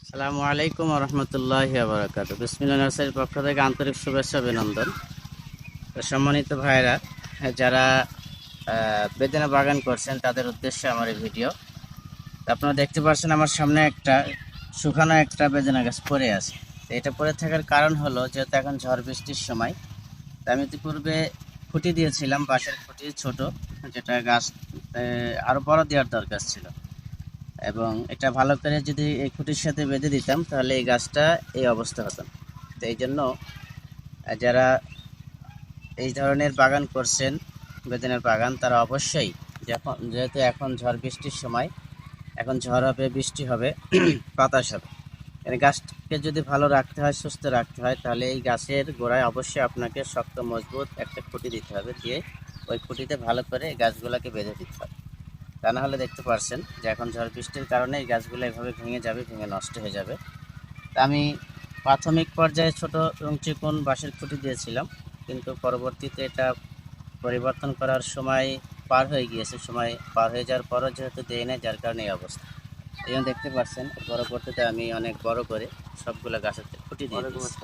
আসসালামু আলাইকুম রহমতুল্লাহি ওয়া বারাকাতুহু। বিসমিল্লাহ নার্সারির পক্ষ থেকে আন্তরিক শুভেচ্ছা অভিনন্দন। তো সম্মানিত ভাইরা, যারা বেদানা বাগান করছেন তাদের উদ্দেশ্যে আমার এই ভিডিও। আপনারা দেখতে পাচ্ছেন আমার সামনে একটা শুকানো একটা বেদানা গাছ পড়ে আছে। তো এটা পড়ে থাকার কারণ হলো যেহেতু এখন ঝড় বৃষ্টির সময়, তো আমি ইতিপূর্বে খুঁটি দিয়েছিলাম, বাঁশের খুঁটি ছোট, যেটা গাছ আরো বড় দেওয়ার দরকার ছিল, এবং এটা ভালো করে যদি এই খুঁটির সাথে বেঁধে দিতাম তাহলে এই গাছটা এই অবস্থা হতো না। তো এই জন্য যারা এই ধরনের বাগান করছেন, বেদানার বাগান, তারা অবশ্যই যেহেতু এখন ঝড় বৃষ্টির সময়, এখন ঝড় হবে, বৃষ্টি হবে, বাতাস হবে, মানে গাছকে যদি ভালো রাখতে হয়, সুস্থ রাখতে হয়, তাহলে এই গাছের গোড়ায় অবশ্যই আপনাকে শক্ত মজবুত একটা খুঁটি দিতে হবে, দিয়ে ওই খুঁটিতে ভালো করে এই গাছগুলোকে বেঁধে দিতে হবে। তা না হলে দেখতে পাচ্ছেন যে এখন ঝড় বৃষ্টির কারণে এই গাছগুলো এভাবে ভেঙে যাবে, ভেঙে নষ্ট হয়ে যাবে। তা আমি প্রাথমিক পর্যায়ে ছোট এবং চিকন বাঁশের খুঁটি দিয়েছিলাম, কিন্তু পরবর্তীতে এটা পরিবর্তন করার সময় পার হয়ে গিয়েছে, সময় পার হয়ে যাওয়ার পরও যেহেতু দেয় না, যার কারণে এই অবস্থা। এই জন্য দেখতে পাচ্ছেন পরবর্তীতে আমি অনেক বড় করে সবগুলো গাছের খুঁটি দিয়ে দিয়েছি।